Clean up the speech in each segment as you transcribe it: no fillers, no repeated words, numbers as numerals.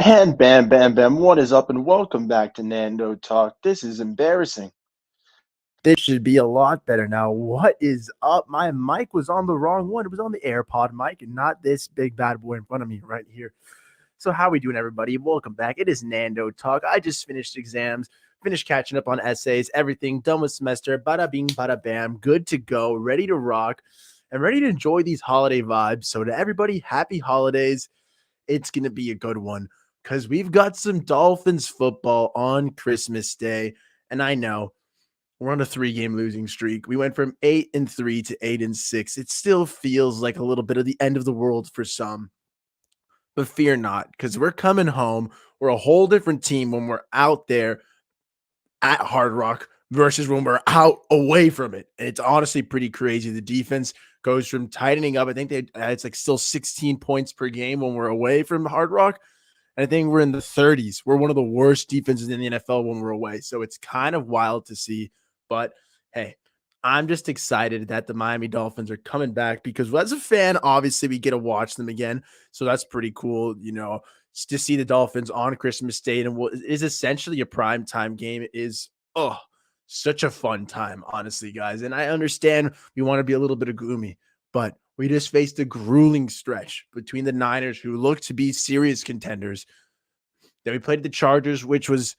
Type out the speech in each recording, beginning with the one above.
And bam, bam, bam. What is up? And welcome back to Nando Talk. This is embarrassing. This should be a lot better now. What is up? My mic was on the wrong one. It was on the AirPod mic and not this big bad boy in front of me right here. So how we doing, everybody? Welcome back. It is Nando Talk. I just finished exams, finished catching up on essays, everything done with semester. Bada bing, bada bam. Good to go. Ready to rock and ready to enjoy these holiday vibes. So to everybody, happy holidays. It's going to be a good one because we've got some Dolphins football on Christmas Day. And I know we're on a 3-game losing streak. We went from 8-3 to 8-6. It still feels like a little bit of the end of the world for some, but fear not, because we're coming home. We're a whole different team when we're out there at Hard Rock versus when we're out away from it. And it's honestly pretty crazy. The defense goes from tightening up. I think it's like still 16 points per game when we're away from Hard Rock. And I think we're in the 30s. We're one of the worst defenses in the NFL when we're away. So it's kind of wild to see. But hey, I'm just excited that the Miami Dolphins are coming back because as a fan, obviously we get to watch them again. So that's pretty cool, to see the Dolphins on Christmas Day and what is essentially a prime time game is such a fun time, honestly, guys. And I understand we want to be a little bit of gloomy, but we just faced a grueling stretch between the Niners, who look to be serious contenders. Then we played the Chargers, which was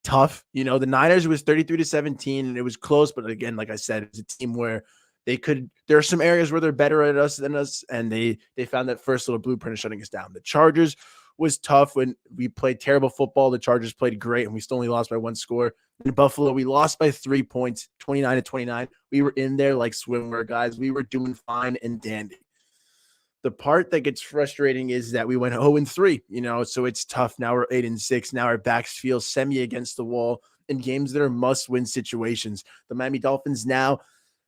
tough. The Niners was 33-17, and it was close. But again, like I said, it's a team where there are some areas where they're better at us than us, and they found that first little blueprint of shutting us down. The Chargers was tough when we played terrible football. The Chargers played great, and we still only lost by one score. In Buffalo, we lost by 3 points, 29-29. We were in there like swimwear, guys. We were doing fine and dandy. The part that gets frustrating is that we went 0-3, so it's tough. Now we're 8-6. Now our backs feel semi against the wall in games that are must-win situations. The Miami Dolphins now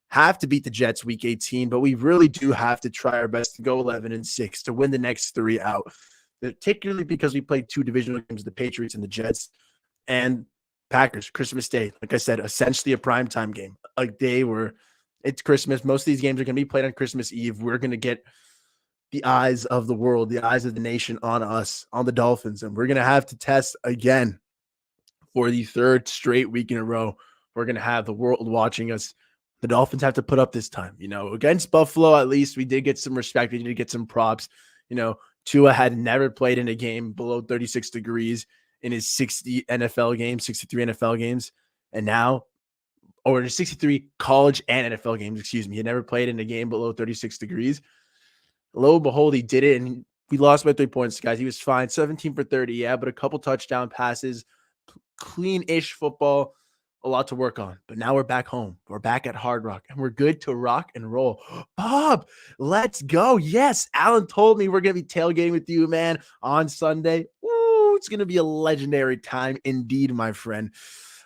have to beat the Jets week 18, but we really do have to try our best to go 11-6 to win the next 3 out, particularly because we played 2 divisional games, the Patriots and the Jets, and Packers, Christmas Day. Like I said, essentially a primetime game, a day where it's Christmas. Most of these games are going to be played on Christmas Eve. We're going to get the eyes of the world, the eyes of the nation on us, on the Dolphins, and we're going to have to test again for the 3rd straight week in a row. We're going to have the world watching us. The Dolphins have to put up this time. Against Buffalo, at least we did get some respect. We did get some props. Tua had never played in a game below 36 degrees in his 63 NFL games. And now, or 63 college and NFL games, excuse me. He had never played in a game below 36 degrees. Lo and behold, he did it, and we lost by 3 points, guys. He was fine. 17 for 30, yeah, but a couple touchdown passes, clean-ish football, a lot to work on. But now we're back home. We're back at Hard Rock, and we're good to rock and roll. Bob, let's go. Yes, Alan told me we're going to be tailgating with you, man, on Sunday. Ooh, it's going to be a legendary time indeed, my friend.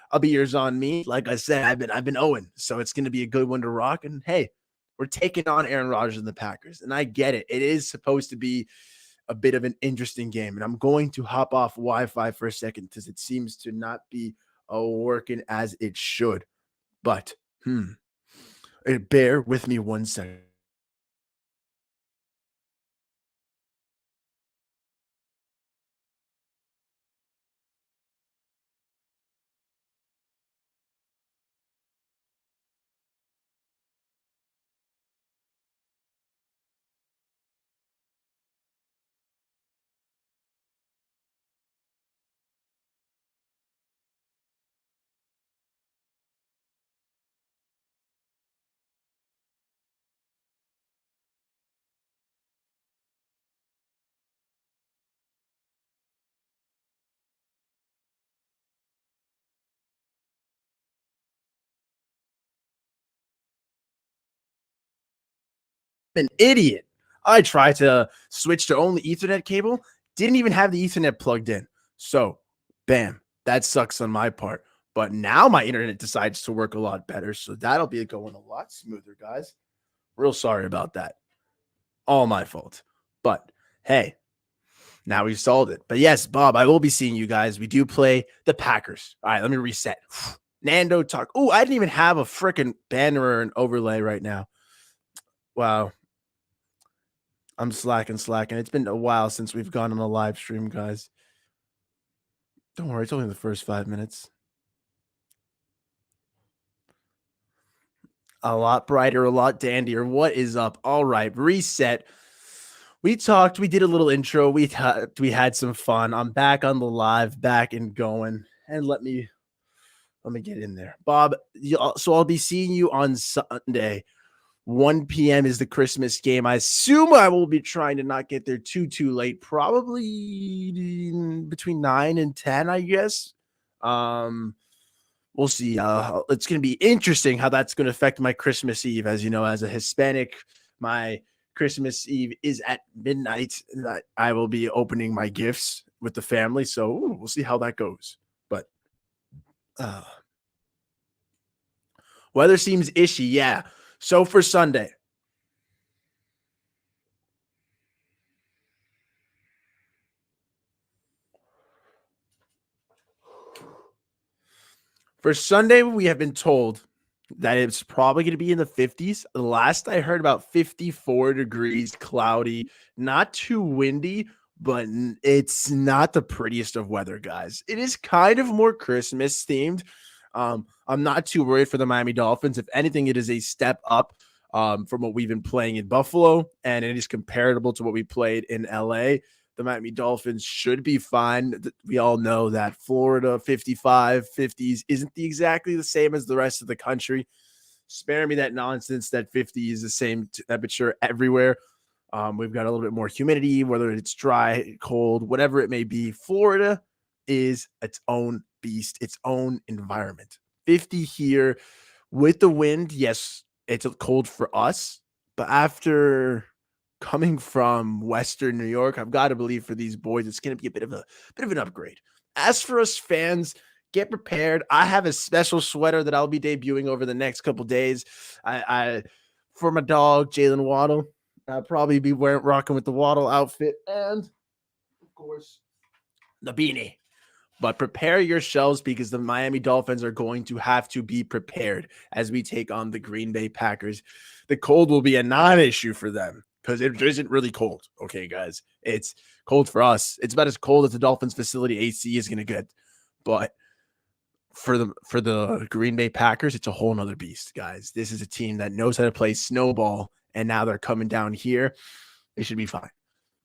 I'll be yours on me. Like I said, I've been owing, so it's going to be a good one to rock. And hey, we're taking on Aaron Rodgers and the Packers, and I get it. It is supposed to be a bit of an interesting game, and I'm going to hop off Wi-Fi for a second because it seems to not be working as it should. But bear with me 1 second. An idiot. I tried to switch to only Ethernet cable, didn't even have the Ethernet plugged in. So, bam, that sucks on my part. But now my internet decides to work a lot better. So that'll be going a lot smoother, guys. Real sorry about that. All my fault. But hey, now we've solved it. But yes, Bob, I will be seeing you guys. We do play the Packers. All right, let me reset. Nando Talk. Oh, I didn't even have a freaking banner or an overlay right now. Wow. I'm slacking. It's been a while since we've gone on a live stream, guys. Don't worry, it's only the first 5 minutes. A lot brighter, a lot dandier. What is up? All right, reset. We talked. We did a little intro. We had some fun. I'm back on the live, back and going. And let me get in there, Bob. So I'll be seeing you on Sunday. 1 p.m. is the Christmas game. I assume I will be trying to not get there too late. Probably between 9 and 10, I guess. We'll see. It's going to be interesting how that's going to affect my Christmas Eve. As you know, as a Hispanic, my Christmas Eve is at midnight. And I will be opening my gifts with the family. So we'll see how that goes. But uh, weather seems ishy. Yeah. So for Sunday, we have been told that it's probably going to be in the 50s. The last I heard, about 54 degrees, cloudy, not too windy, but it's not the prettiest of weather, guys. It is kind of more Christmas themed. I'm not too worried for the Miami Dolphins. If anything, it is a step up from what we've been playing in Buffalo, and it is comparable to what we played in LA. The Miami Dolphins should be fine. We all know that Florida 55, 50s isn't exactly the same as the rest of the country. Spare me that nonsense that 50 is the same temperature everywhere. We've got a little bit more humidity, whether it's dry, cold, whatever it may be. Florida is its own beast, its own environment. 50 here with the wind. Yes, it's cold for us, but after coming from Western New York, I've got to believe for these boys, it's going to be a bit of an upgrade. As for us fans, get prepared. I have a special sweater that I'll be debuting over the next couple days. I for my dog Jalen Waddle. I'll probably be rocking with the Waddle outfit and, of course, the beanie. But prepare yourselves because the Miami Dolphins are going to have to be prepared as we take on the Green Bay Packers. The cold will be a non-issue for them because it isn't really cold. Okay, guys, it's cold for us. It's about as cold as the Dolphins facility AC is going to get. But for the Green Bay Packers, it's a whole nother beast, guys. This is a team that knows how to play snowball, and now they're coming down here. They should be fine.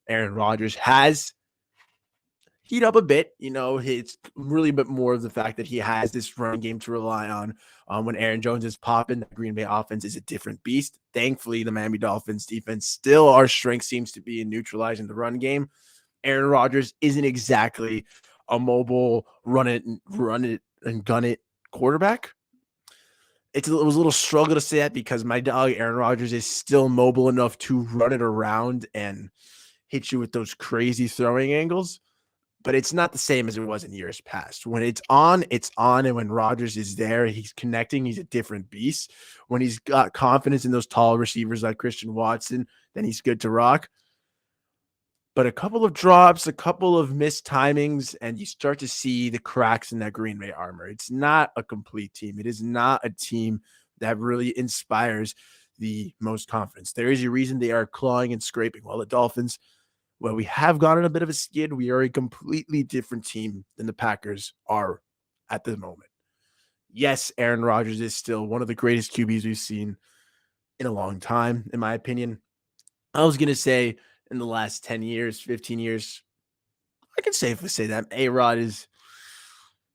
Aaron Rodgers has heat up a bit. It's really a bit more of the fact that he has this running game to rely on. When Aaron Jones is popping, the Green Bay offense is a different beast. Thankfully, the Miami Dolphins defense, still our strength seems to be in neutralizing the run game. Aaron Rodgers isn't exactly a mobile run it and gun it quarterback. It was a little struggle to say that because my dog Aaron Rodgers is still mobile enough to run it around and hit you with those crazy throwing angles, but it's not the same as it was in years past. When it's on, it's on. And when Rodgers is there, he's connecting. He's a different beast. When he's got confidence in those tall receivers like Christian Watson, then he's good to rock. But a couple of drops, a couple of missed timings, and you start to see the cracks in that Green Bay armor. It's not a complete team. It is not a team that really inspires the most confidence. There is a reason they are clawing and scraping. While the Dolphins, well, we have gotten a bit of a skid. We are a completely different team than the Packers are at the moment. Yes, Aaron Rodgers is still one of the greatest QBs we've seen in a long time, in my opinion. I was going to say in the last 10 years, 15 years, I can safely say that A-Rod is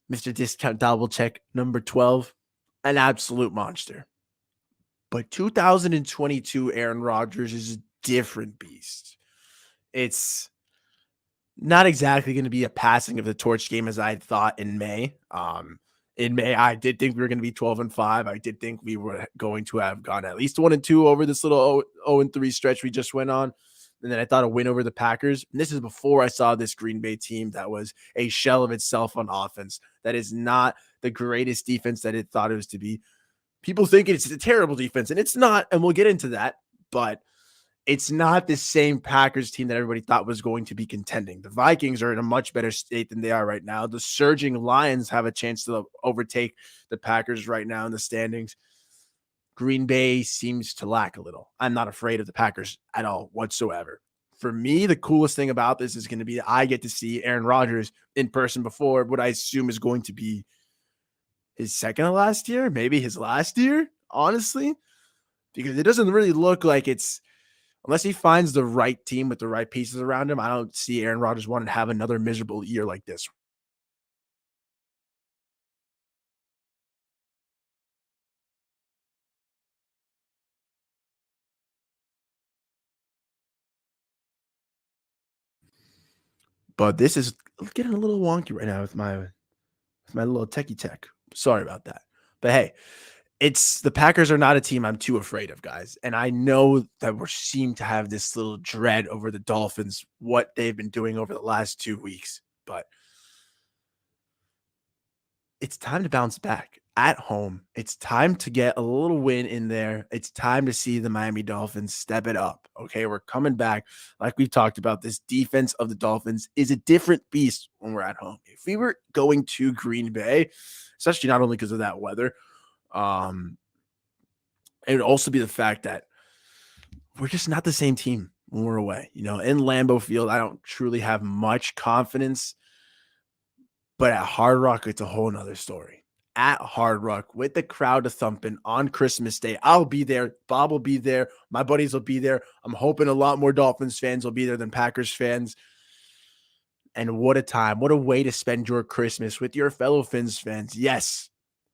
Mr. Discount Double Check number 12, an absolute monster. But 2022 Aaron Rodgers is a different beast. It's not exactly going to be a passing of the torch game as I thought in May. In May, I did think we were going to be 12-5. I did think we were going to have gone at least 1-2 over this little 0-3 stretch we just went on. And then I thought a win over the Packers. And this is before I saw this Green Bay team that was a shell of itself on offense. That is not the greatest defense that it thought it was to be. People think it's a terrible defense, and it's not. And we'll get into that. But it's not the same Packers team that everybody thought was going to be contending. The Vikings are in a much better state than they are right now. The surging Lions have a chance to overtake the Packers right now in the standings. Green Bay seems to lack a little. I'm not afraid of the Packers at all whatsoever. for me, the coolest thing about this is going to be that I get to see Aaron Rodgers in person before what I assume is going to be his second to last year, maybe his last year, honestly, because it doesn't really look like it's unless he finds the right team with the right pieces around him. I don't see Aaron Rodgers wanting to have another miserable year like this. But this is getting a little wonky right now with my little techie tech. Sorry about that. But hey, it's the Packers are not a team I'm too afraid of, guys. And I know that we seem to have this little dread over the Dolphins, what they've been doing over the last 2 weeks. But it's time to bounce back at home. It's time to get a little win in there. It's time to see the Miami Dolphins step it up. Okay, we're coming back. Like we've talked about, this defense of the Dolphins is a different beast when we're at home. If we were going to Green Bay, especially not only because of that weather, um, it would also be the fact that we're just not the same team when we're away. In Lambeau Field, I don't truly have much confidence, but at Hard Rock, it's a whole nother story. At Hard Rock, with the crowd a thumping on Christmas Day, I'll be there. Bob will be there. My buddies will be there. I'm hoping a lot more Dolphins fans will be there than Packers fans. And what a time. What a way to spend your Christmas with your fellow Fins fans. Yes,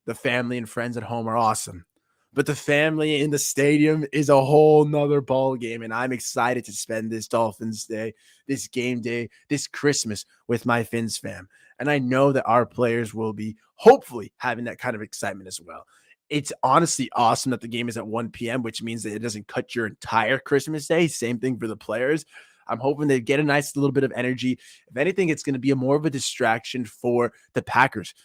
the family and friends at home are awesome, but the family in the stadium is a whole nother ball game. And I'm excited to spend this Dolphins day, this game day, this Christmas with my Fins fam. And I know that our players will be hopefully having that kind of excitement as well. It's honestly awesome that the game is at 1 p.m., which means that it doesn't cut your entire Christmas day. Same thing for the players. I'm hoping they get a nice little bit of energy. If anything, it's going to be a more of a distraction for the Packers.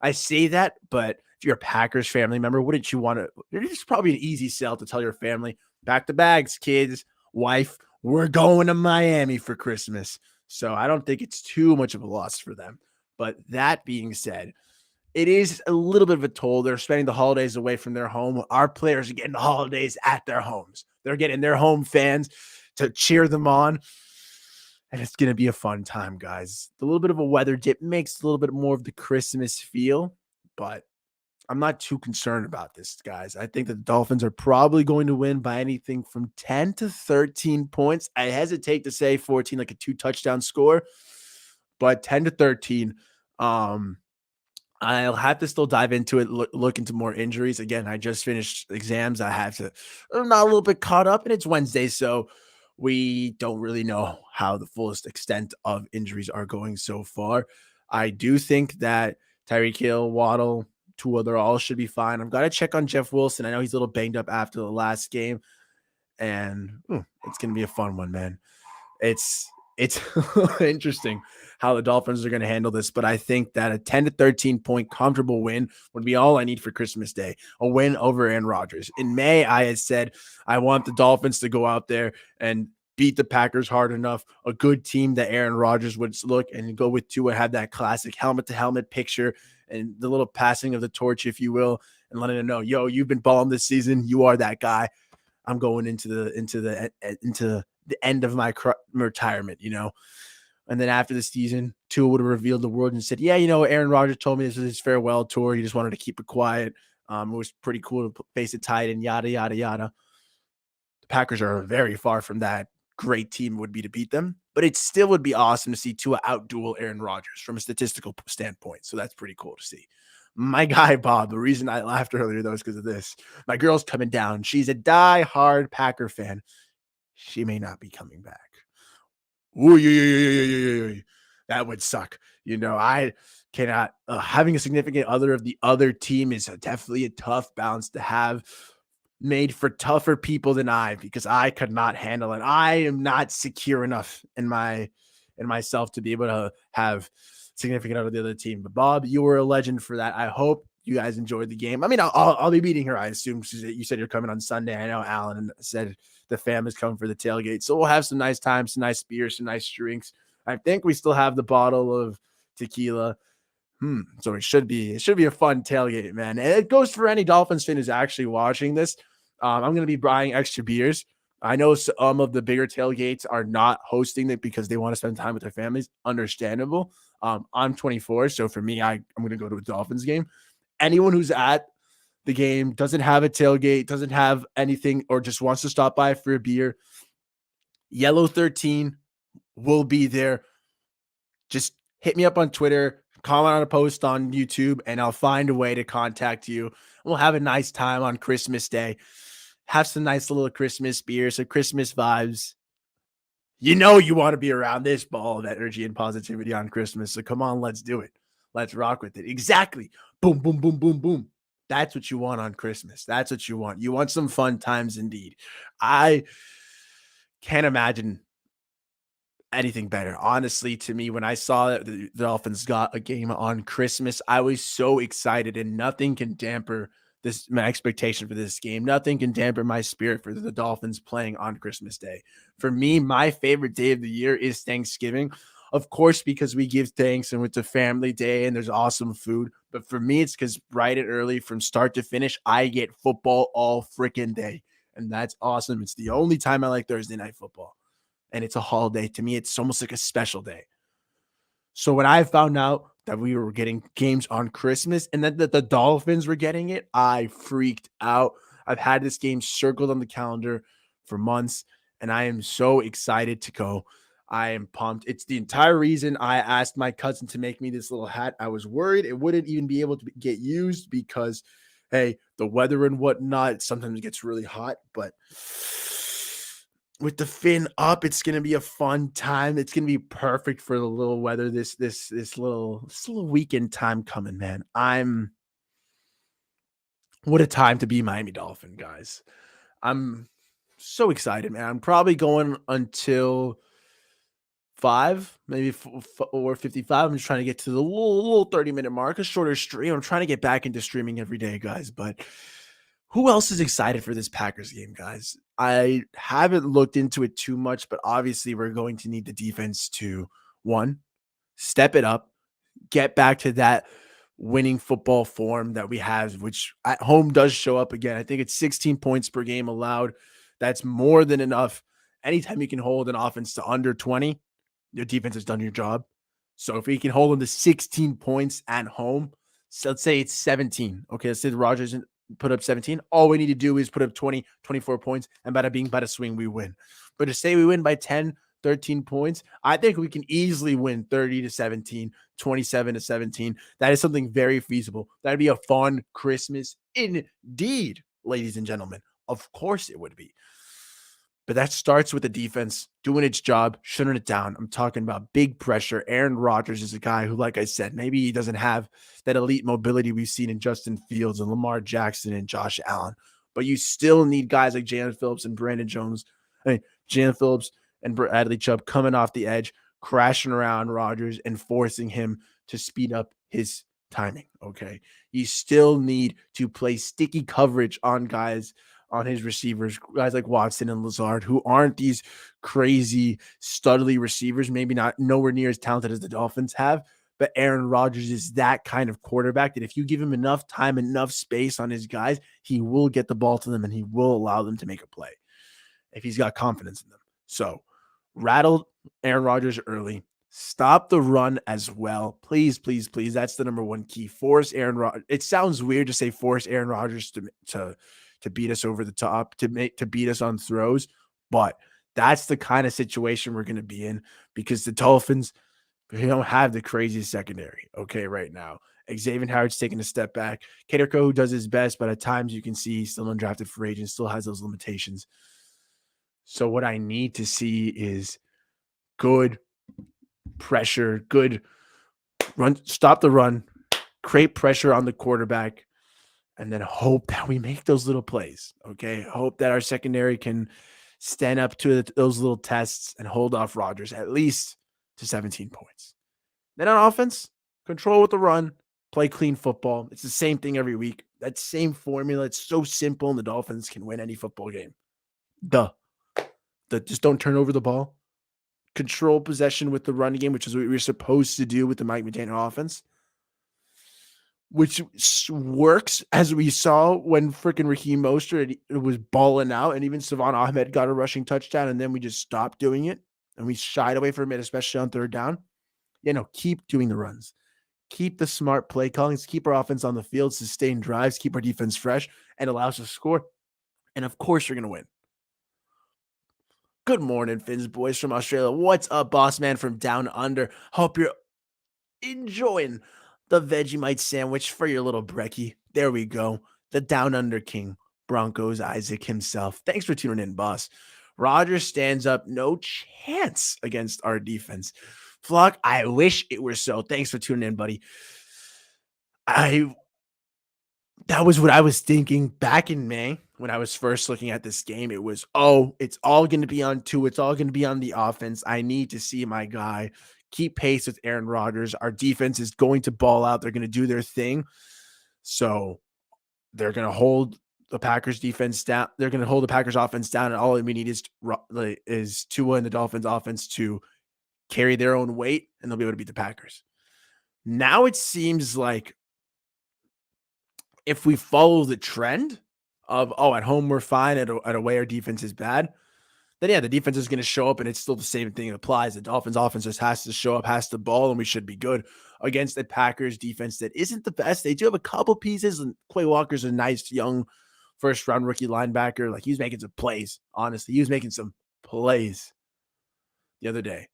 I say that, but if you're a Packers family member, wouldn't you want to? It's probably an easy sell to tell your family, pack the bags, kids, wife, we're going to Miami for Christmas. So I don't think it's too much of a loss for them. But that being said, it is a little bit of a toll. They're spending the holidays away from their home. Our players are getting the holidays at their homes. They're getting their home fans to cheer them on. And it's going to be a fun time, guys. A little bit of a weather dip makes a little bit more of the Christmas feel, but I'm not too concerned about this, guys. I think that the Dolphins are probably going to win by anything from 10 to 13 points. I hesitate to say 14, like a 2-touchdown score, but 10 to 13. I'll have to still dive into it, look into more injuries. Again, I just finished exams. I'm not a little bit caught up, and it's Wednesday, so we don't really know how the fullest extent of injuries are going so far. I do think that Tyreek Hill, Waddle, Tua, they're all should be fine. I've got to check on Jeff Wilson. I know he's a little banged up after the last game, and it's going to be a fun one, man. It's interesting how the Dolphins are going to handle this, but I think that a 10 to 13 point comfortable win would be all I need for Christmas Day. A win over Aaron Rodgers. In May, I had said I want the Dolphins to go out there and beat the Packers hard enough. A good team that Aaron Rodgers would look and go with Tua, have that classic helmet to helmet picture and the little passing of the torch, if you will, and letting them know, yo, you've been balling this season. You are that guy. I'm going into the end of my retirement, And then after the season, Tua would have revealed the world and said, yeah, Aaron Rodgers told me this was his farewell tour. He just wanted to keep it quiet. It was pretty cool to face it tight and yada, yada, yada. The Packers are very far from that. Great team would be to beat them, but it still would be awesome to see Tua outduel Aaron Rodgers from a statistical standpoint. So that's pretty cool to see. My guy, Bob, the reason I laughed earlier, though, is because of this. My girl's coming down. She's a die-hard Packer fan. She may not be coming back. Ooh, yeah. That would suck. I cannot. Having a significant other of the other team is definitely a tough balance to have, made for tougher people than I, because I could not handle it. I am not secure enough in myself to be able to have significant other of the other team. But Bob, you were a legend for that. I hope you guys enjoyed the game. I mean, I'll be meeting her, I assume. You said you're coming on Sunday. I know Alan said the fam is coming for the tailgate. So we'll have some nice time, some nice beers, some nice drinks. I think we still have the bottle of tequila. So it should be a fun tailgate, man. And it goes for any Dolphins fan who's actually watching this. I'm going to be buying extra beers. I know some of the bigger tailgates are not hosting it because they want to spend time with their families. Understandable. I'm 24, so for me, I'm going to go to a Dolphins game. Anyone who's at the game doesn't have a tailgate, doesn't have anything, or just wants to stop by for a beer, Yellow 13 will be there. Just hit me up on Twitter, comment on a post on YouTube, and I'll find a way to contact you. We'll have a nice time on Christmas Day. Have some nice little Christmas beer, some Christmas vibes. You know you want to be around this ball of energy and positivity on Christmas. So come on, let's do it. Let's rock with it. Exactly. Boom, boom, boom, boom, boom. That's what you want on Christmas. That's what you want. You want some fun times indeed. I can't imagine anything better. Honestly, to me, when I saw that the Dolphins got a game on Christmas, I was so excited, and nothing can damper this my expectation for this game. Nothing can dampen my spirit for the Dolphins playing on Christmas Day. For me, my favorite day of the year is Thanksgiving. Of course, because we give thanks and it's a family day and there's awesome food. But for me, it's because bright and early from start to finish, I get football all freaking day. And that's awesome. It's the only time I like Thursday night football, and it's a holiday. To me, it's almost like a special day. So when I found out that we were getting games on Christmas and that the Dolphins were getting it, I freaked out. I've had this game circled on the calendar for months, and I am so excited to go. I am pumped. It's the entire reason I asked my cousin to make me this little hat. I was worried it wouldn't even be able to get used because, hey, the weather and whatnot, sometimes it gets really hot, but with the fin up, it's gonna be a fun time. It's gonna be perfect for the little weather. This little weekend time coming, man. What a time to be Miami Dolphin, guys. I'm so excited, man. I'm probably going until 5, maybe or 55. I'm just trying to get to the little 30-minute mark, a shorter stream. I'm trying to get back into streaming every day, guys. But who else is excited for this Packers game, guys? I haven't looked into it too much, but obviously we're going to need the defense to, one, step it up, get back to that winning football form that we have, which at home does show up again. I think it's 16 points per game allowed. That's more than enough. Anytime you can hold an offense to under 20, your defense has done your job. So if we can hold them to 16 points at home, so let's say it's 17. Okay, let's say the Rodgers put up 17. All we need to do is put up 20, 24 points, and bada bing, bada swing, we win. But to say we win by 10, 13 points, I think we can easily win 30 to 17, 27 to 17. That is something very feasible. That'd be a fun Christmas indeed, ladies and gentlemen. Of course it would be. But that starts with the defense doing its job, shutting it down. I'm talking about big pressure. Aaron Rodgers is a guy who, like I said, maybe he doesn't have that elite mobility we've seen in Justin Fields and Lamar Jackson and Josh Allen. But you still need guys like Jalen Phillips and Brandon Jones. Jalen Phillips and Bradley Chubb coming off the edge, crashing around Rodgers and forcing him to speed up his timing. Okay. You still need to play sticky coverage on guys, on his receivers, guys like Watson and Lazard, who aren't these crazy, studly receivers, maybe not nowhere near as talented as the Dolphins have. But Aaron Rodgers is that kind of quarterback that if you give him enough time, enough space on his guys, he will get the ball to them and he will allow them to make a play if he's got confidence in them. So rattle Aaron Rodgers early. Stop the run as well. Please, please, please. That's the number one key. Force Aaron Rodgers. It sounds weird to say force Aaron Rodgers to beat us over the top, to beat us on throws, but that's the kind of situation we're going to be in because the Dolphins, they don't have the craziest secondary, okay, right now. Xavier Howard's taking a step back. Kader who does his best, but at times you can see he's still undrafted free agent, still has those limitations. So what I need to see is good pressure, good run, stop the run, create pressure on the quarterback, and then hope that we make those little plays. Okay. Hope that our secondary can stand up to those little tests and hold off Rodgers at least to 17 points. Then on offense, control with the run, play clean football. It's the same thing every week. That same formula. It's so simple, and the Dolphins can win any football game. Just don't turn over the ball. Control possession with the running game, which is what we were supposed to do with the Mike McDaniel offense. which works, as we saw when freaking Raheem Mostert was balling out, and even Savon Ahmed got a rushing touchdown, and then we just stopped doing it, and we shied away from it, especially on third down. Keep doing the runs. Keep the smart play callings, keep our offense on the field, sustain drives, keep our defense fresh, and allow us to score. And of course, you're going to win. Good morning, Finns boys from Australia. What's up, boss man from down under? Hope you're enjoying the Vegemite sandwich for your little brekkie. There we go. The down under king, Broncos Isaac himself. Thanks for tuning in, boss. Rodgers stands up, no chance against our defense. Flock, I wish it were so. Thanks for tuning in, buddy. That was what I was thinking back in May when I was first looking at this game. It was, it's all going to be on two. It's all going to be on the offense. I need to see my guy keep pace with Aaron Rodgers. Our defense is going to ball out. They're going to do their thing. So they're going to hold the Packers defense down. They're going to hold the Packers offense down. And all we need is Tua and the Dolphins offense to carry their own weight, and they'll be able to beat the Packers. Now it seems like if we follow the trend of, at home we're fine, at away our defense is bad, then yeah, the defense is going to show up, and it's still the same thing that applies. The Dolphins offense just has to show up, has to ball, and we should be good against the Packers defense that isn't the best. They do have a couple pieces, and Quay Walker's a nice young first-round rookie linebacker. Like, he's making some plays, honestly. He was making some plays the other day.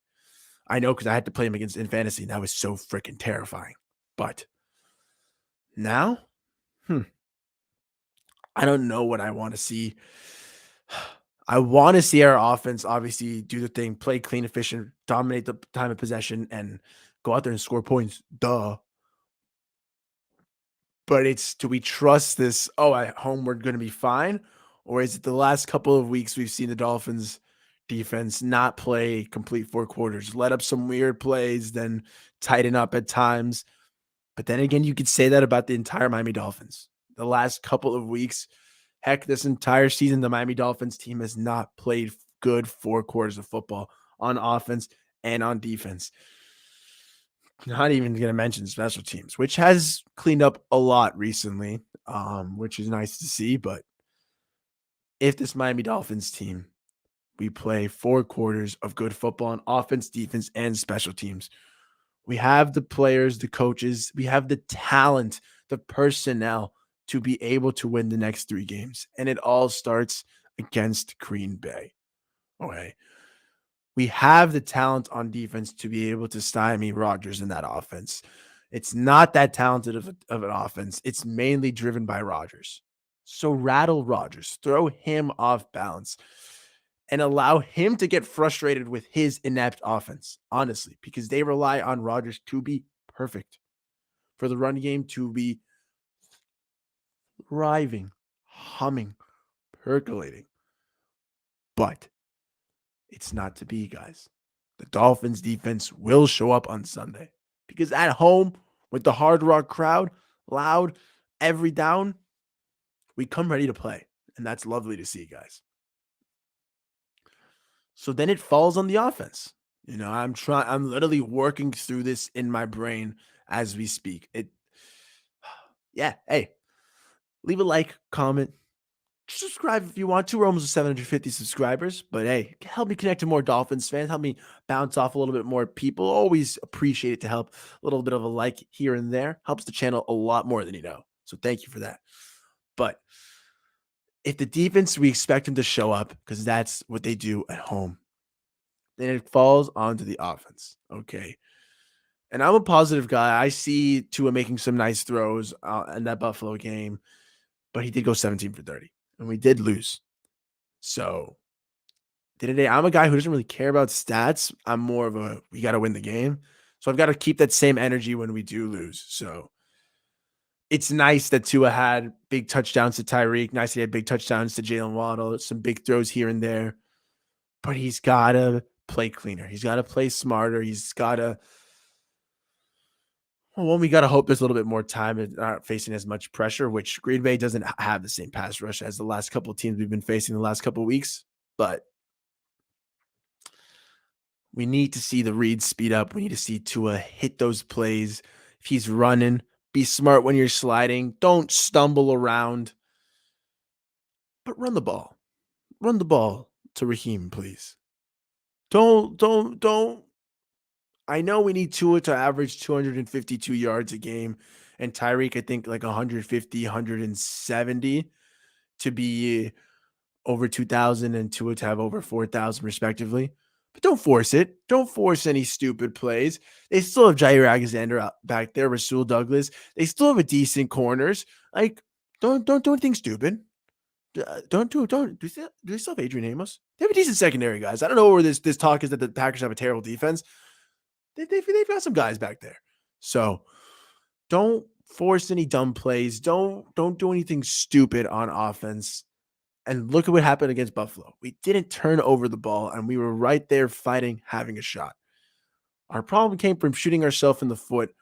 I know, because I had to play him against in fantasy, and that was so freaking terrifying. But now, I don't know what I want to see. I want to see our offense obviously do the thing, play clean, efficient, dominate the time of possession, and go out there and score points. Duh. But it's, do we trust this? At home we're going to be fine? Or is it the last couple of weeks we've seen the Dolphins defense not play complete four quarters, let up some weird plays, then tighten up at times? But then again, you could say that about the entire Miami Dolphins. The last couple of weeks, heck, this entire season, the Miami Dolphins team has not played good 4 quarters of football on offense and on defense. Not even going to mention special teams, which has cleaned up a lot recently, which is nice to see. But if this Miami Dolphins team, we play 4 quarters of good football on offense, defense, and special teams, we have the players, the coaches, we have the talent, the personnel to be able to win the next 3 games. And it all starts against Green Bay. Okay. We have the talent on defense to be able to stymie Rodgers in that offense. It's not that talented of an offense. It's mainly driven by Rodgers. So rattle Rodgers, throw him off balance, and allow him to get frustrated with his inept offense, honestly, because they rely on Rodgers to be perfect, for the run game to be thriving, humming, percolating. But it's not to be, guys. The Dolphins defense will show up on Sunday, because at home with the Hard Rock crowd, loud every down, we come ready to play. And that's lovely to see, guys. So then it falls on the offense. I'm literally working through this in my brain as we speak. Hey, leave a like, comment, subscribe if you want to. We're almost 750 subscribers, but hey, help me connect to more Dolphins fans. Help me bounce off a little bit more people. Always appreciate it to help. A little bit of a like here and there helps the channel a lot more than you know. So thank you for that. But if the defense, we expect them to show up because that's what they do at home, then it falls onto the offense. Okay. And I'm a positive guy. I see Tua making some nice throws in that Buffalo game, but he did go 17 for 30, and we did lose. So today, I'm a guy who doesn't really care about stats. I'm more of we got to win the game. So I've got to keep that same energy when we do lose. So it's nice that Tua had big touchdowns to Tyreek. Nice he had big touchdowns to Jalen Waddle. Some big throws here and there. But he's got to play cleaner. He's got to play smarter. He's got to... Well, we got to hope there's a little bit more time and not facing as much pressure, which Green Bay doesn't have the same pass rush as the last couple of teams we've been facing the last couple of weeks. But we need to see the reads speed up. We need to see Tua hit those plays. If he's running, Be smart when you're sliding. Don't stumble around, but run the ball. Run the ball to Raheem, please. Don't. I know we need Tua to average 252 yards a game, and Tyreek, I think, like 150, 170 to be over 2,000 and Tua to have over 4,000 respectively. But don't force it. Don't force any stupid plays. They still have Jair Alexander out back there, Rasul Douglas. They still have a decent corners. Like, don't do anything stupid. Do they still have Adrian Amos? They have a decent secondary, guys. I don't know where this talk is that the Packers have a terrible defense. They've got some guys back there. So don't force any dumb plays. Don't do anything stupid on offense. And look at what happened against Buffalo. We didn't turn over the ball, and we were right there fighting, having a shot. Our problem came from shooting ourselves in the foot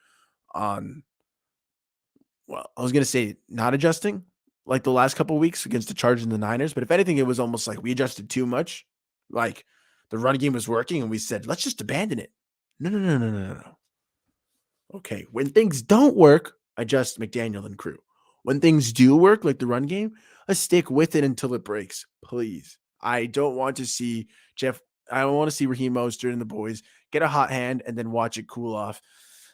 on, well, I was going to say not adjusting like the last couple of weeks against the Chargers and the Niners. But if anything, it was almost like we adjusted too much. Like the run game was working, and we said, let's just abandon it. No. Okay, when things don't work, adjust McDaniel and crew. When things do work, like the run game, let's stick with it until it breaks, please. I don't want to see Jeff. I don't want to see Raheem Mostert and the boys get a hot hand and then watch it cool off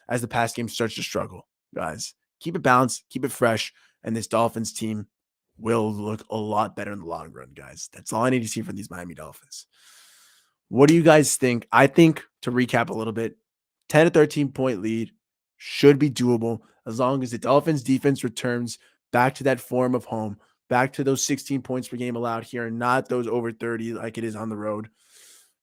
as the pass game starts to struggle. Guys, keep it balanced, keep it fresh, and this Dolphins team will look a lot better in the long run, guys. That's all I need to see from these Miami Dolphins. What do you guys think? I think, to recap a little bit, 10 to 13 point lead should be doable as long as the Dolphins defense returns back to that form of home, back to those 16 points per game allowed here, and not those over 30 like it is on the road.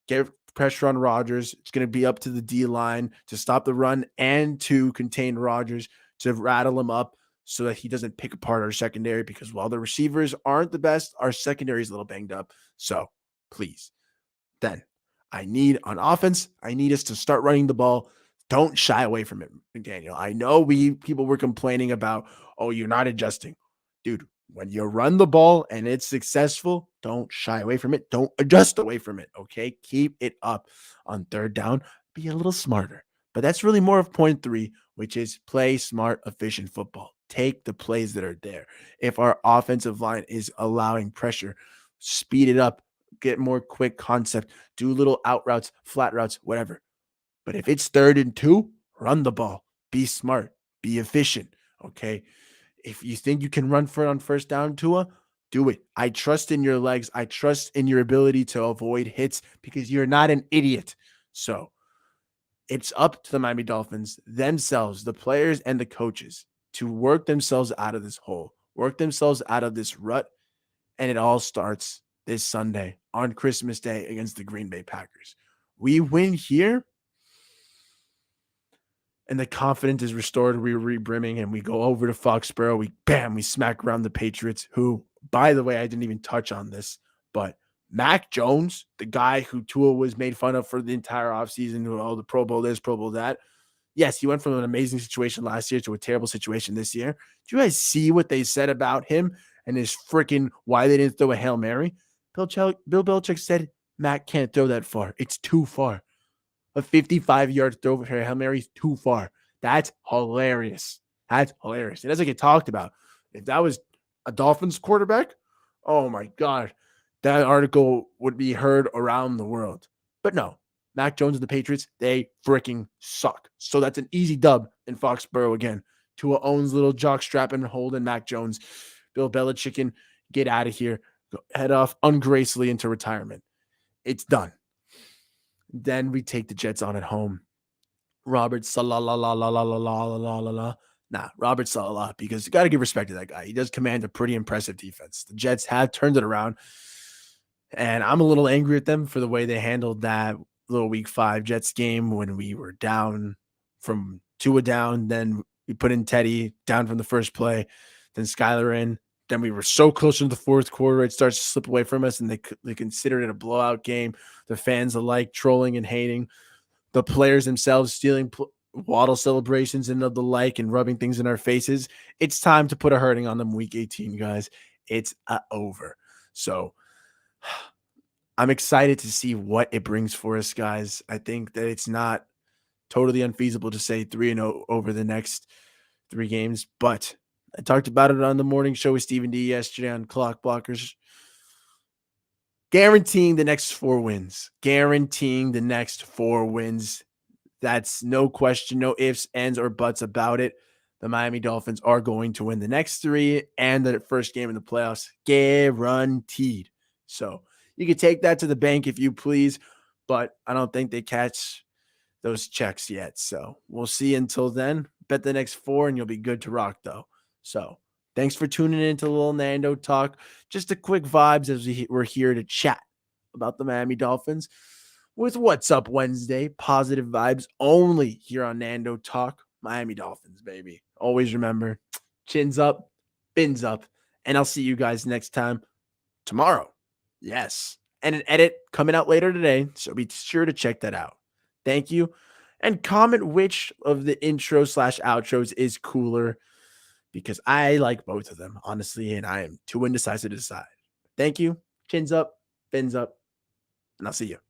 Get pressure on Rodgers. It's going to be up to the D line to stop the run and to contain Rodgers, to rattle him up so that he doesn't pick apart our secondary, because while the receivers aren't the best, our secondary is a little banged up. So please, then I need on offense, I need us to start running the ball. Don't shy away from it, McDaniel. I know people were complaining about, oh, you're not adjusting. Dude, when you run the ball and it's successful, don't shy away from it. Don't adjust away from it. Okay. Keep it up on third down. Be a little smarter. But that's really more of point 3, which is play smart, efficient football. Take the plays that are there. If our offensive line is allowing pressure, speed it up, get more quick concept, do little out routes, flat routes, whatever. But if it's 3rd and 2, run the ball. Be smart. Be efficient. Okay. If you think you can run for it on first down, Tua, do it. I trust in your legs. I trust in your ability to avoid hits because you're not an idiot. So it's up to the Miami Dolphins themselves, the players and the coaches, to work themselves out of this hole, work themselves out of this rut. And it all starts this Sunday on Christmas Day against the Green Bay Packers. We win here, and the confidence is restored. We're re-brimming, and we go over to Foxborough. We smack around the Patriots, who, by the way, I didn't even touch on this, but Mac Jones, the guy who Tua was made fun of for the entire offseason, who, oh, the Pro Bowl this, Pro Bowl that. Yes, he went from an amazing situation last year to a terrible situation this year. Do you guys see what they said about him and his freaking why they didn't throw a Hail Mary? Bill Belichick said Mac can't throw that far. It's too far. A 55-yard throw for Hail Mary is too far. That's hilarious. That's hilarious. It doesn't get talked about. If that was a Dolphins quarterback, oh my God, that article would be heard around the world. But no, Mac Jones and the Patriots, they freaking suck. So that's an easy dub in Foxborough again. Tua owns little jockstrap and holding Mac Jones. Bill Belichick, get out of here. Head off ungracefully into retirement. It's done. Then we take the Jets on at home. Robert Salah, la la la la la la la la la. Nah, Robert Salah, because you got to give respect to that guy. He does command a pretty impressive defense. The Jets have turned it around, and I'm a little angry at them for the way they handled that little Week 5 Jets game when we were down from Tua down. Then we put in Teddy down from the first play, then Skyler in. Then we were so close in the fourth quarter, it starts to slip away from us, and they considered it a blowout game. The fans alike trolling and hating. The players themselves stealing Waddle celebrations and of the like and rubbing things in our faces. It's time to put a hurting on them week 18, guys. It's over. So I'm excited to see what it brings for us, guys. I think that it's not totally unfeasible to say 3-0 over the next 3 games, but I talked about it on the morning show with Stephen D yesterday on Clock Blockers. Guaranteeing the next 4 wins. Guaranteeing the next 4 wins. That's no question, no ifs, ands, or buts about it. The Miami Dolphins are going to win the next 3 and the first game in the playoffs. Guaranteed. So you can take that to the bank if you please, but I don't think they catch those checks yet. So we'll see until then. Bet the next 4 and you'll be good to rock, though. So thanks for tuning in to Lil Nando Talk. Just a quick vibes as we're here to chat about the Miami Dolphins with What's Up Wednesday. Positive vibes only here on Nando Talk. Miami Dolphins, baby. Always remember, chins up, fins up. And I'll see you guys next time tomorrow. Yes. And an edit coming out later today. So be sure to check that out. Thank you. And comment which of the intro / outros is cooler because I like both of them, honestly, and I am too indecisive to decide. Thank you. Chins up, fins up, and I'll see you.